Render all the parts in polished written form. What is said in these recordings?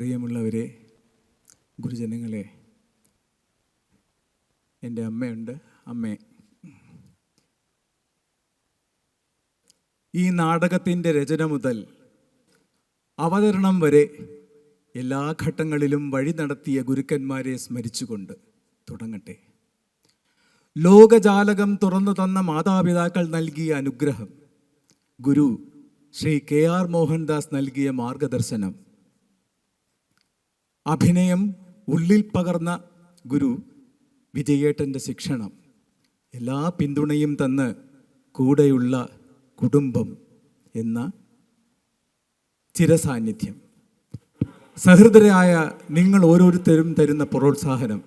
പ്രിയമുള്ളവരെ, ഗുരുജനങ്ങളെ, എൻ്റെ അമ്മയുണ്ട്. അമ്മേ, ഈ നാടകത്തിൻ്റെ രചന മുതൽ അവതരണം വരെ എല്ലാ ഘട്ടങ്ങളിലും വഴി നടത്തിയ ഗുരുക്കന്മാരെ സ്മരിച്ചുകൊണ്ട് തുടങ്ങട്ടെ. ലോകജാലകം തുറന്നു തന്ന മാതാപിതാക്കൾ നൽകിയ അനുഗ്രഹം, ഗുരു ശ്രീ KR മോഹൻദാസ് നൽകിയ മാർഗദർശനം, അഭിനയം ഉള്ളിൽ പകർന്ന ഗുരു വിജയേട്ടൻ്റെ ശിക്ഷണം, എല്ലാ പിന്തുണയും തന്ന് കൂടെയുള്ള കുടുംബം എന്ന ചിരസാന്നിധ്യം, സഹൃദരായ നിങ്ങൾ ഓരോരുത്തരും തരുന്ന പ്രോത്സാഹനം,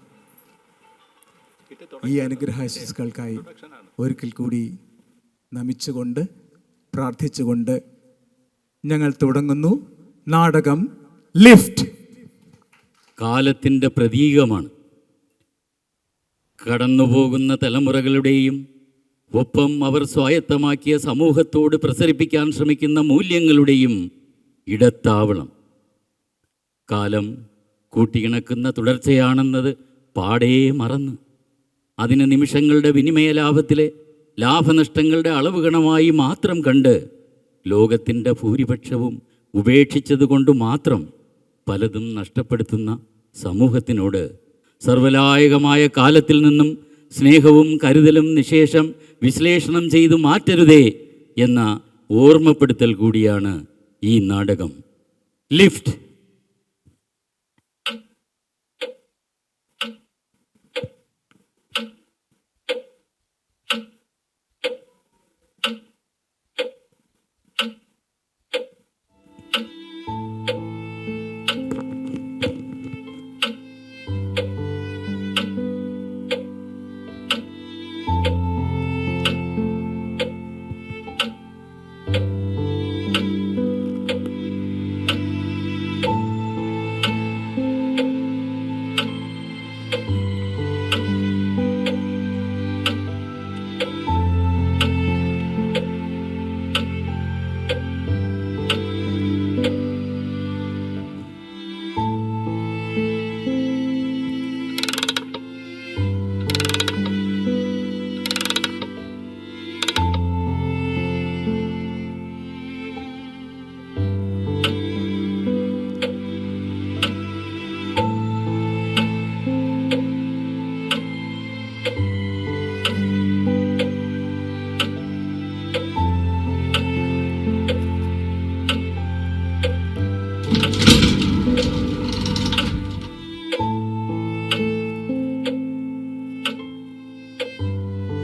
ഈ അനുഗ്രഹാശിസുകൾക്കായി ഒരിക്കൽ കൂടി നമിച്ചുകൊണ്ട് പ്രാർത്ഥിച്ചുകൊണ്ട് ഞങ്ങൾ തുടങ്ങുന്നു നാടകം ലിഫ്റ്റ്. കാലത്തിൻ്റെ പ്രതീകമാണ്. കടന്നുപോകുന്ന തലമുറകളുടെയും ഒപ്പം അവർ സ്വായത്തമാക്കിയ സമൂഹത്തോട് പ്രസരിപ്പിക്കാൻ ശ്രമിക്കുന്ന മൂല്യങ്ങളുടെയും ഇടത്താവളം. കാലം കൂട്ടിയിണക്കുന്ന തുടർച്ചയാണെന്നത് പാടേ മറന്ന് അതിന് നിമിഷങ്ങളുടെ വിനിമയ ലാഭത്തിലെ ലാഭനഷ്ടങ്ങളുടെ അളവുകണമായി മാത്രം കണ്ട് ലോകത്തിൻ്റെ ഭൂരിപക്ഷവും ഉപേക്ഷിച്ചതുകൊണ്ട് മാത്രം പലതും നഷ്ടപ്പെടുത്തുന്ന സമൂഹത്തിനോട് സർവലായകമായ കാലത്തിൽ നിന്നും സ്നേഹവും കരുതലും നിശേഷം വിശ്ലേഷണം ചെയ്തു മാറ്റരുതേ എന്ന ഓർമ്മപ്പെടുത്തൽ കൂടിയാണ് ഈ നാടകം ലിഫ്റ്റ്.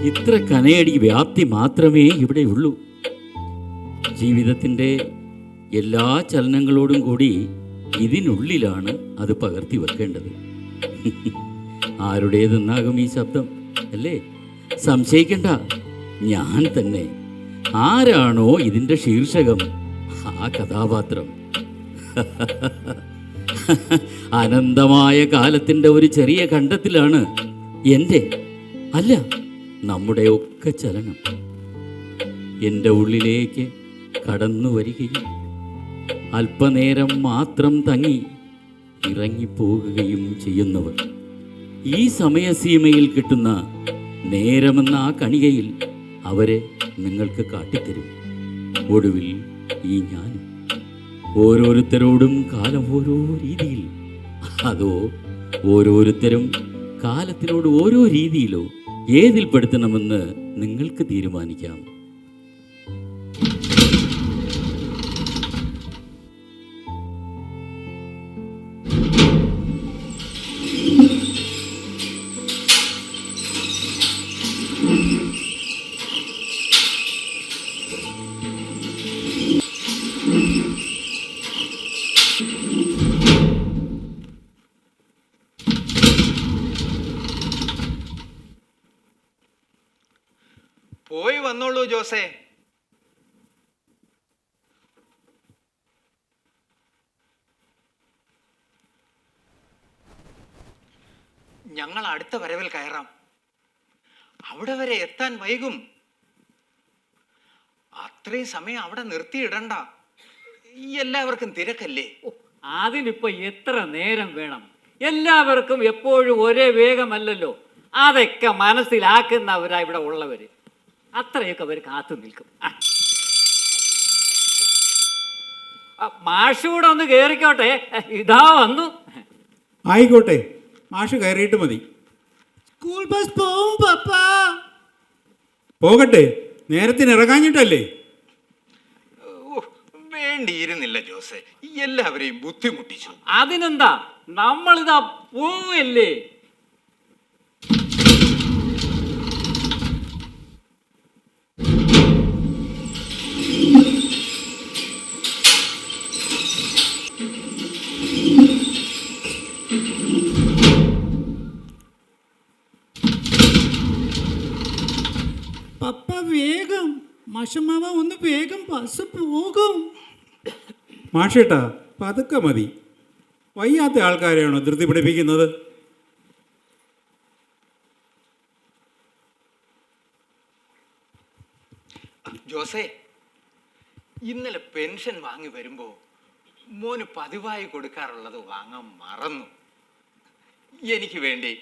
ഇത്ര കനയടി വ്യാപ്തി മാത്രമേ ഇവിടെയുള്ളൂ. ജീവിതത്തിൻ്റെ എല്ലാ ചലനങ്ങളോടും കൂടി ഇതിനുള്ളിലാണ് അത് പകർത്തി വെക്കേണ്ടത്. ആരുടേതെന്നാകും ഈ ശബ്ദം അല്ലേ? സംശയിക്കണ്ട, ഞാൻ തന്നെ. ആരാണോ ഇതിൻ്റെ ശീർഷകം, ആ കഥാപാത്രം. അനന്തമായ കാലത്തിൻ്റെ ഒരു ചെറിയ ഖണ്ഡത്തിലാണ് എൻ്റെ, അല്ല നമ്മുടെ ഒക്കെ ചലനം. എൻ്റെ ഉള്ളിലേക്ക് കടന്നു വരികയും അല്പനേരം മാത്രം തങ്ങി ഇറങ്ങിപ്പോകുകയും ചെയ്യുന്നവർ. ഈ സമയസീമയിൽ കിട്ടുന്ന നേരമെന്ന ആ കണികയിൽ അവരെ നിങ്ങൾക്ക് കാട്ടിത്തരും. ഒടുവിൽ ഈ ഞാൻ. ഓരോരുത്തരോടും കാലം ഓരോ രീതിയിൽ, അതോ ഓരോരുത്തരും കാലത്തിനോട് ഓരോ രീതിയിലോ ഏതിൽപ്പെടുത്തണമെന്ന് നിങ്ങൾക്ക് തീരുമാനിക്കാം. പോയി വന്നോളൂ ജോസേ. ഞങ്ങൾ അടുത്ത വരവിൽ കയറാം. അവിടെ വരെ എത്താൻ വൈകും. അത്രയും സമയം അവിടെ നിർത്തിയിടണ്ട. എല്ലാവർക്കും തിരക്കല്ലേ. അതിനിപ്പോ എത്ര നേരം വേണം? എല്ലാവർക്കും എപ്പോഴും ഒരേ വേഗമല്ലല്ലോ. അതൊക്കെ മനസ്സിലാക്കുന്നവരാ ഇവിടെ ഉള്ളവര്. അത്രയൊക്കെ അവർ കാത്തു നിൽക്കും. മാഷൂടെ ഒന്ന് കേറിക്കോട്ടെ, ഇതാ വന്നു. ആയിക്കോട്ടെ, മാഷ് കയറിയിട്ട് മതി. സ്കൂൾ ബസ് പോവും പപ്പാ. പോകട്ടെ, നേരത്തിന് ഇറങ്ങാഞ്ഞിട്ടല്ലേ? ഓ, വേണ്ടിയിരുന്നില്ല ജോസേ, എല്ലാവരെയും ബുദ്ധിമുട്ടിച്ചു. അതിനെന്താ, നമ്മളിതാ പോവല്ലേ. പപ്പ വേഗം, മാഷമ്മാവ ഒന്ന് വേഗം, ബസ് പോകും. മാഷേട്ടാ, പതുക്കെ മതി. വയ്യാത്ത ആൾക്കാരെയാണോ ധൃതി പിടിപ്പിക്കുന്നത്? ജോസേ, ഇന്നലെ പെൻഷൻ വാങ്ങി വരുമ്പോ മോന് പതിവായി കൊടുക്കാറുള്ളത് വാങ്ങാൻ മറന്നു. എനിക്ക് വേണ്ടി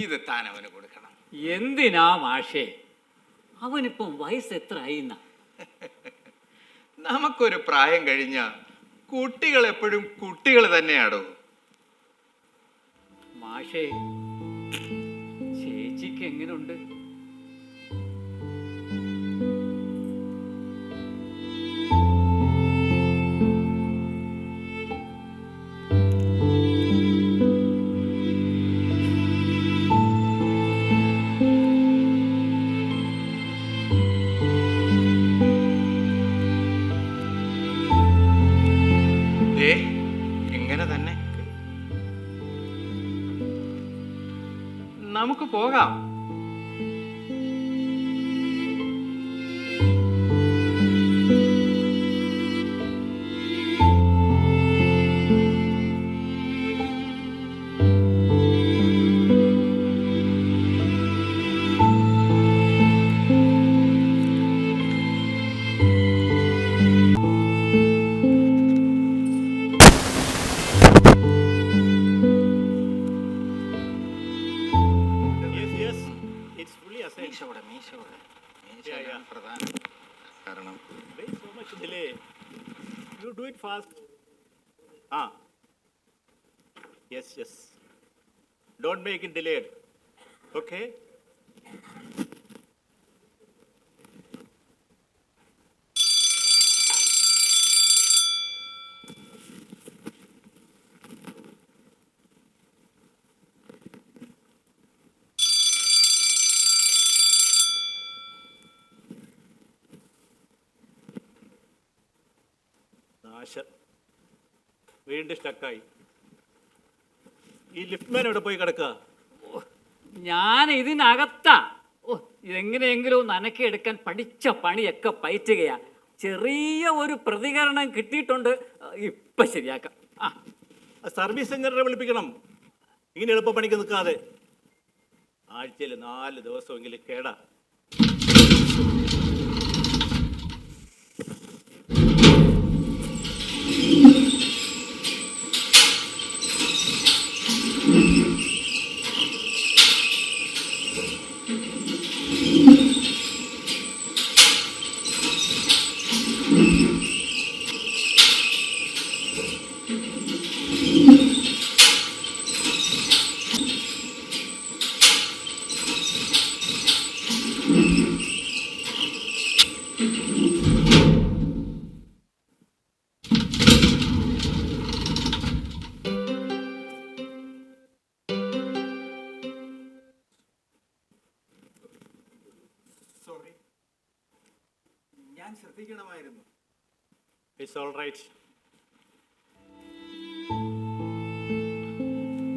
ഇത് താൻ അവന് കൊടുക്കണം. എന്തിനാ മാഷേ? അവനിപ്പം വയസ്സ് എത്ര ആയിന്ന? നമുക്കൊരു പ്രായം കഴിഞ്ഞ കുട്ടികൾ എപ്പോഴും കുട്ടികൾ തന്നെയാടോ. മാഷേ, ചേച്ചിക്ക് എങ്ങനെയുണ്ട്? ഇങ്ങനെ തന്നെ നമുക്ക് പോകാം. പ്രധാനം കാരണം so much delay. You do it fast. Yes. Don't make it delayed. Okay? വീണ്ടും സ്റ്റക്കായി. ഈ ലിഫ്റ്റ്മാൻ എവിടെ പോയി കിടക്കുക? ഞാൻ ഇതിനകത്താ. ഇതെങ്ങനെയെങ്കിലും നനക്കെടുക്കാൻ പഠിച്ച പണിയൊക്കെ പയറ്റുകയാ. ചെറിയ ഒരു പ്രതികരണം കിട്ടിയിട്ടുണ്ട്, ഇപ്പൊ ശരിയാക്കാം. സർവീസ് എഞ്ചിനീയറെ വിളിപ്പിക്കണം. ഇങ്ങനെ എളുപ്പ പണിക്ക് നിൽക്കാതെ. ആഴ്ചയിൽ 4 ദിവസമെങ്കിലും കേടാ. ഞാൻ ശ്രദ്ധിക്കണമായിരുന്നു. It's all right.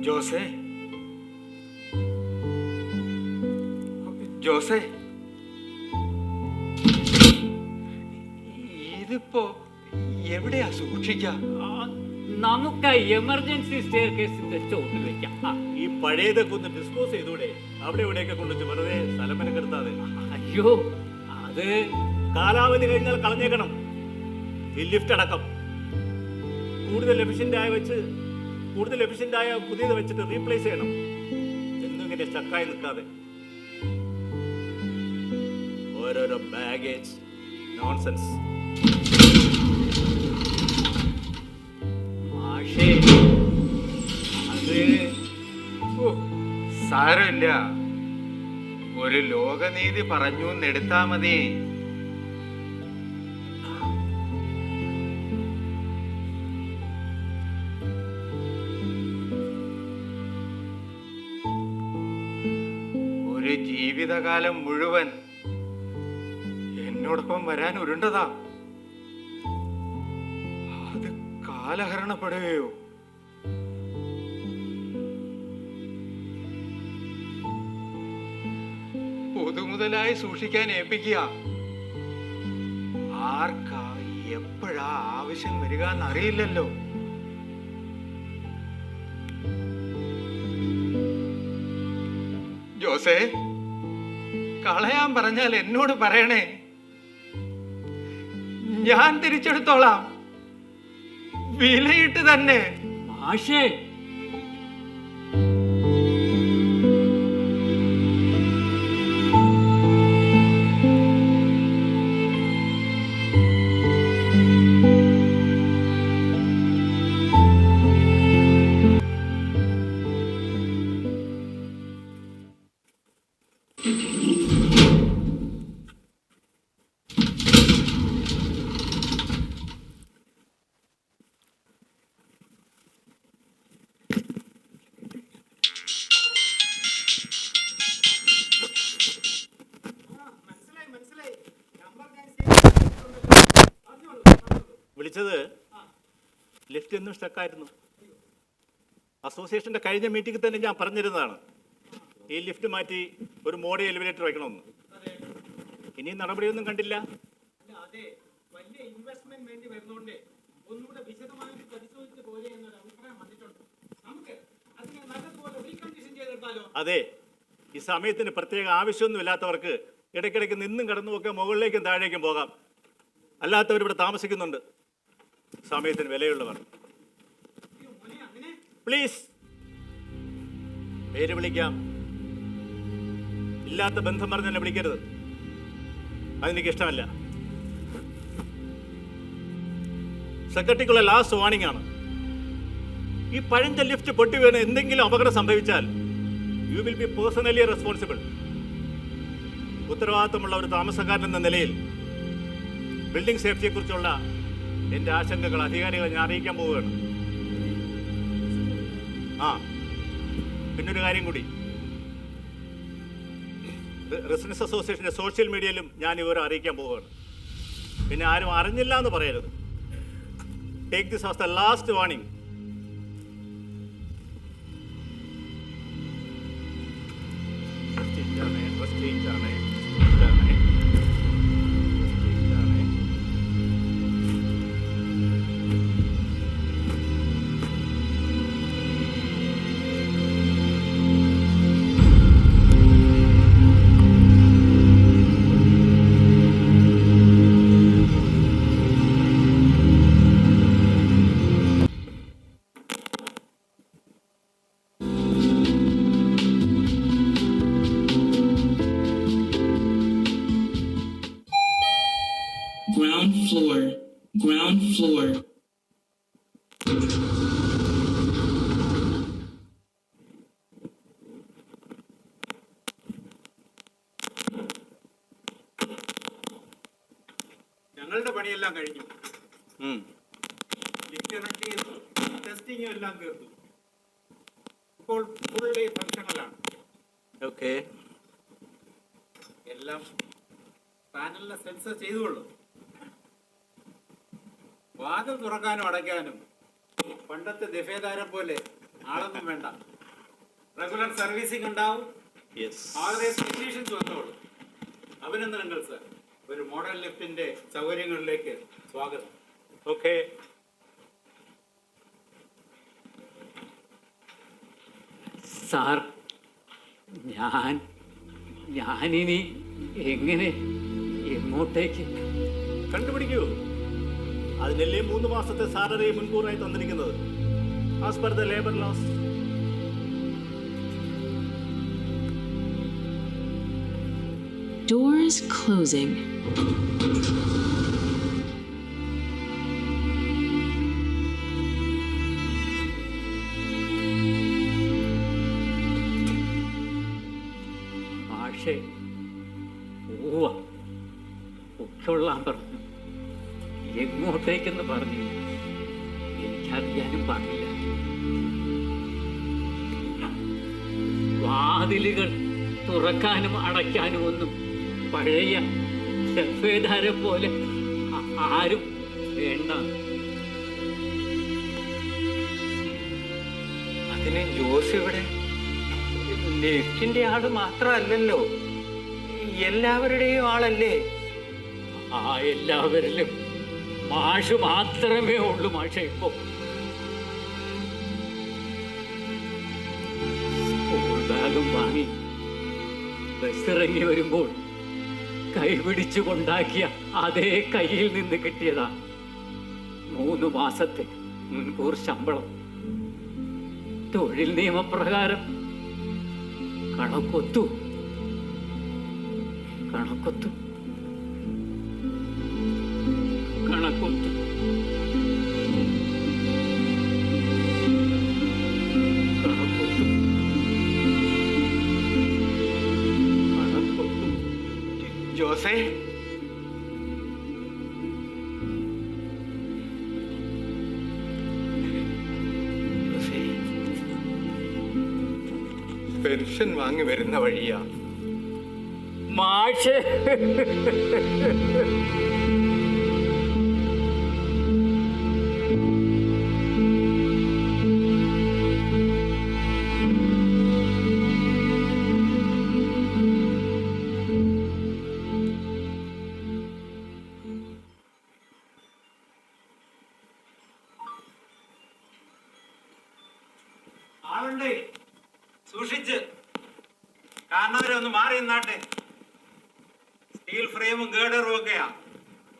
ജോസേ, ഇതിപ്പോ എവിടെയാ സൂക്ഷിക്ക? നമുക്ക് എമർജൻസി സ്റ്റെയർ കേസിന്റെ ചോട്ടിൽ വെക്കാം. ഈ പഴയതൊക്കെ ഒന്ന് ഡിസ്പോസ് ചെയ്തൂടെ? അവിടെ ഇവിടെയൊക്കെ കൊണ്ടുവച്ച് വെറുതെ സ്ഥലമെനക്കെടുത്താതെ. അയ്യോ, അത് കാലാവധി കഴിഞ്ഞാൽ കളഞ്ഞേക്കണം. ഈ ലിഫ്റ്റ് അടക്കം. കൂടുതൽ എഫിഷ്യൻ്റായ പുതിയത് വെച്ചിട്ട് റീപ്ലേസ് ചെയ്യണം. എന്നും ഇങ്ങനെ സ്റ്റക്കായി നിൽക്കാതെ ഓരോരോ ബാഗേജ് നോൺസെൻസ്. മാഷേ അത് ഓ, സാരമില്ല. ഒരു ലോകനീതി പറഞ്ഞു എന്നെടുത്താ മതി. ഒരു ജീവിതകാലം മുഴുവൻ എന്നോടൊപ്പം വരാൻ ഉരുണ്ടതാ. അത് കാലഹരണപ്പെടുകയോ? പൊതുമുതലായി സൂക്ഷിക്കാൻ ഏൽപ്പിക്കുക. ആർക്കാ എപ്പോഴാ ആവശ്യം വരിക എന്നറിയില്ലല്ലോ. ജോസേ, കളയാൻ പറഞ്ഞാൽ എന്നോട് പറയണേ, ഞാൻ തിരിച്ചെടുത്തോളാം, വിലയിട്ട് തന്നെ. മാഷേ വിളിച്ചത് ലിഫ്റ്റ് എന്നും സ്റ്റക്കായിരുന്നു. അസോസിയേഷൻ്റെ കഴിഞ്ഞ മീറ്റിംഗിൽ തന്നെ ഞാൻ പറഞ്ഞിരുന്നതാണ് ഈ ലിഫ്റ്റ് മാറ്റി ഒരു മോഡൽ എലിവേറ്റർ വയ്ക്കണമെന്ന്. ഇനിയും നടപടിയൊന്നും കണ്ടില്ല. അതെ, ഈ സമയത്തിന് പ്രത്യേക ആവശ്യമൊന്നുമില്ലാത്തവർക്ക് ഇടയ്ക്കിടയ്ക്ക് നിന്നും കടന്നുമൊക്കെ മുകളിലേക്കും താഴേക്കും പോകാം. അല്ലാത്തവർ ഇവിടെ താമസിക്കുന്നുണ്ട്, സമയത്തിന് വിലയുള്ളവർ. പ്ലീസ്, പേര് വിളിക്കാം, ഇല്ലാത്ത ബന്ധം പറഞ്ഞ് എന്നെ വിളിക്കരുത്, അതെനിക്ക് ഇഷ്ടമല്ല. സെക്രട്ടറിക്കുള്ള ലാസ്റ്റ് വാർണിംഗ് ആണ്. ഈ പഴഞ്ച ലിഫ്റ്റ് പൊട്ടി വീണ് എന്തെങ്കിലും അപകടം സംഭവിച്ചാൽ you will be personally responsible. ഉത്തരവാദിത്തമുള്ള ഒരു താമസക്കാരൻ എന്ന നിലയിൽ ബിൽഡിംഗ് സേഫ്റ്റിയെക്കുറിച്ചുള്ള എൻ്റെ ആശങ്കകൾ അധികാരികളെ ഞാൻ അറിയിക്കാൻ പോവുകയാണ്. പിന്നൊരു കാര്യം കൂടി, റെസിഡൻസ് അസോസിയേഷൻ്റെ സോഷ്യൽ മീഡിയയിലും ഞാൻ ഇവരെ അറിയിക്കാൻ പോവുകയാണ്. പിന്നെ ആരും അറിഞ്ഞില്ല എന്ന് പറയരുത്. Take this as the last warning. Ground floor. ഞങ്ങളുടെ പണിയെല്ലാം കഴിഞ്ഞു. ലിഫ്റ്റ് കണക്ട് ചെയ്തു, ടെസ്റ്റിംഗും എല്ലാം തീർത്തു. ഇപ്പോൾ ഫുള്ളി ഫങ്ഷണലാണ്. ഓക്കെ, എല്ലാം പാനലിനെ സെൻസർ ചെയ്തുകൊള്ളു. വാതിൽ തുറക്കാനും അടയ്ക്കാനും പണ്ടത്തെ ദഫേദാരം പോലെ ആളൊന്നും വേണ്ട. റെഗുലർ സർവീസിംഗ് ഉണ്ടാവും. ആൾവേസ് ടെക്നീഷ്യൻസ് വന്നോളൂ. അഭിനന്ദനങ്ങൾ സർ. ഒരു മോഡൽ ലിഫ്റ്റിന്റെ സൗകര്യങ്ങളിലേക്ക് സ്വാഗതം. ഓക്കെ. സാർ, ഞാനിനി എങ്ങനെ എങ്ങോട്ടേക്ക്? കണ്ടുപിടിക്കൂ. അതിനല്ലേ 3 മാസത്തെ സാലറി മുൻകൂറായി തന്നിരിക്കുന്നത്. As per the labour laws. Doors closing. പക്ഷേ ഉൾക്കൊള്ളാൻ പറഞ്ഞു. എങ്ങോട്ടേക്കെന്ന് പറഞ്ഞു എനിക്കറിയാനും പാടില്ല. വാതിലുകൾ തുറക്കാനും അടയ്ക്കാനും ഒന്നും പഴയ സെഫേദാരെ പോലെ ആരും വേണ്ട. അതിന് ജോസ് ഇവിടെ ലിഫ്റ്റിന്റെ ആള് മാത്രമല്ലല്ലോ, എല്ലാവരുടെയും ആളല്ലേ? ആ എല്ലാവരിലും മാഷ് മാത്രമേ ഉള്ളൂ. മാഷെ ഇപ്പോ സ്കൂൾ ബാഗും വാങ്ങി ബസ്സിറങ്ങി വരുമ്പോൾ കൈപിടിച്ചു കൊണ്ടാക്കിയ അതേ കയ്യിൽ നിന്ന് കിട്ടിയതാ 3 മാസത്തെ മുൻകൂർ ശമ്പളം. തൊഴിൽ നിയമപ്രകാരം കണക്കൊത്തു. കണക്കൊത്തു. കണക്കൊത്തു. കണക്കൊത്തു. കണക്കൊത്തു. ജോസേ, പെൻഷൻ വാങ്ങി വരുന്ന വഴിയാ. മാഷ് ആളുണ്ടേ, സൂക്ഷിച്ച്. കാരണവരെ ഒന്ന് മാറി നിന്നാട്ടെ. സ്റ്റീൽ ഫ്രെയിമും ഗേഡറും ഒക്കെയാ.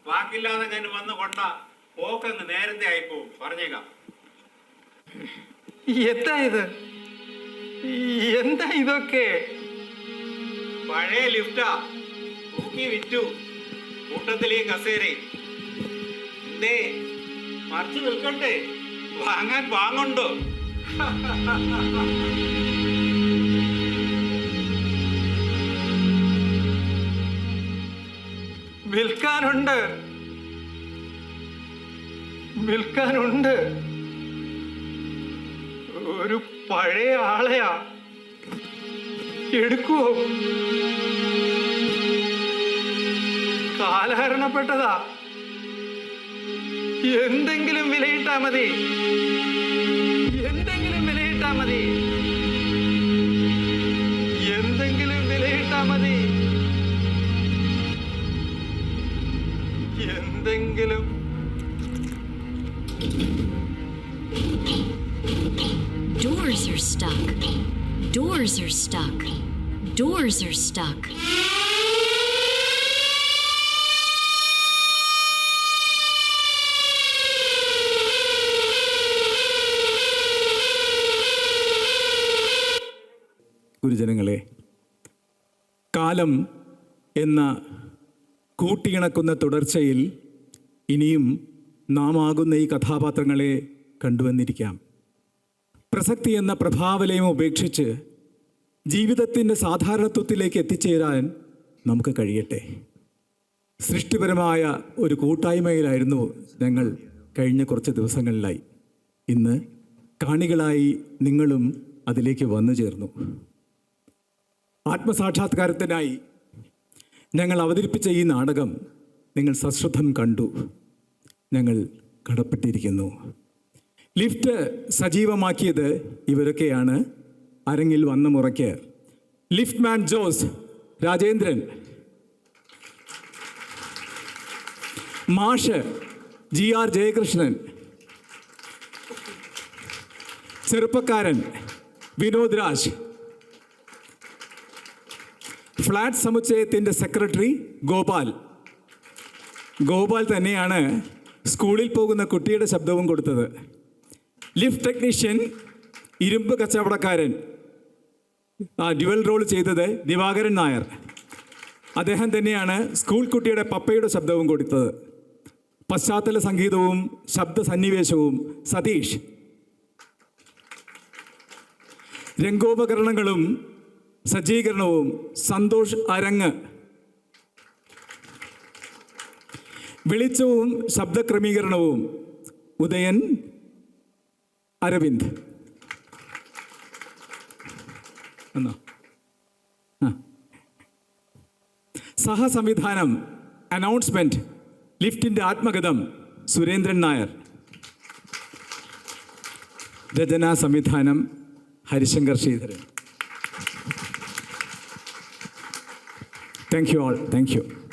വാക്കില്ലാതെ ഞാൻ വന്ന് കൊണ്ട പോക്കങ്ങ് നേരത്തെ ആയിപ്പോവും, പറഞ്ഞേക്കാം. എന്താ ഇത്? എന്താ ഇതൊക്കെ? പഴയ ലിഫ്റ്റാ, തൂക്കി വിറ്റു. കൂട്ടത്തിൽ ഈ കസേരയും. എന്തേ മറിച്ച് നിൽക്കട്ടെ? വാങ്ങാൻ വാങ്ങുണ്ടോ? വിൽക്കാനുണ്ട്, വിൽക്കാനുണ്ട്. ഒരു പഴയ ആളെയാ. എടുക്കുവോ? കാലഹരണപ്പെട്ടതാ. എന്തെങ്കിലും വിലയിട്ടാ മതി, എന്തെങ്കിലും വിലയിട്ടാ മതി, എന്തെങ്കിലും വിലയിട്ടാ മതി, എന്തെങ്കിലും. Doors are stuck. Doors are stuck. Doors are stuck. ഗുരുജനങ്ങളെ, കാലം എന്ന കൂട്ടിയിണക്കുന്ന തുടർച്ചയിൽ ഇനിയും നാം ആകുന്ന ഈ കഥാപാത്രങ്ങളെ കണ്ടുവന്നിരിക്കാം. പ്രസക്തി എന്ന പ്രഭാവലയം ഉപേക്ഷിച്ച് ജീവിതത്തിൻ്റെ സാധാരണത്വത്തിലേക്ക് എത്തിച്ചേരാൻ നമുക്ക് കഴിയട്ടെ. സൃഷ്ടിപരമായ ഒരു കൂട്ടായ്മയിലായിരുന്നു ഞങ്ങൾ കഴിഞ്ഞ കുറച്ച് ദിവസങ്ങളിലായി. ഇന്ന് കാണികളായി നിങ്ങളും അതിലേക്ക് വന്നു ചേർന്നു. ആത്മസാക്ഷാത്കാരത്തിനായി ഞങ്ങൾ അവതരിപ്പിച്ച ഈ നാടകം നിങ്ങൾ സശ്രദ്ധം കണ്ടു. ഞങ്ങൾ കടപ്പെട്ടിരിക്കുന്നു. ലിഫ്റ്റ് സജീവമാക്കിയത് ഇവരൊക്കെയാണ്. അരങ്ങിൽ വന്ന മുറയ്ക്ക് ലിഫ്റ്റ് മാൻ ജോസ് രാജേന്ദ്രൻ, മാഷ് GR ജയകൃഷ്ണൻ, ചെറുപ്പക്കാരൻ വിനോദ് രാജ്, ഫ്ലാറ്റ് സമുച്ചയത്തിൻ്റെ സെക്രട്ടറി ഗോപാൽ തന്നെയാണ് സ്കൂളിൽ പോകുന്ന കുട്ടിയുടെ ശബ്ദവും കൊടുത്തത്. ലിഫ്റ്റ് ടെക്നീഷ്യൻ, ഇരുമ്പ് കച്ചവടക്കാരൻ, ഡ്യുവൽ റോൾ ചെയ്തത് ദിവാകരൻ നായർ. അദ്ദേഹം തന്നെയാണ് സ്കൂൾ കുട്ടിയുടെ പപ്പയുടെ ശബ്ദവും കൊടുത്തത്. പശ്ചാത്തല സംഗീതവും ശബ്ദ സന്നിവേശവും സതീഷ്. രംഗോപകരണങ്ങളും സജ്ജീകരണവും സന്തോഷ് അരങ്ങ്. വെളിച്ചവും ശബ്ദക്രമീകരണവും ഉദയൻ അരവിന്ദ്. എന്നാ സഹസംവിധാനം, അനൗൺസ്മെന്റ്, ലിഫ്റ്റിന്റെ ആത്മകഥം സുരേന്ദ്രൻ നായർ. രചനാ സംവിധാനം Harishankar Sreedharan. Thank you all. Thank you.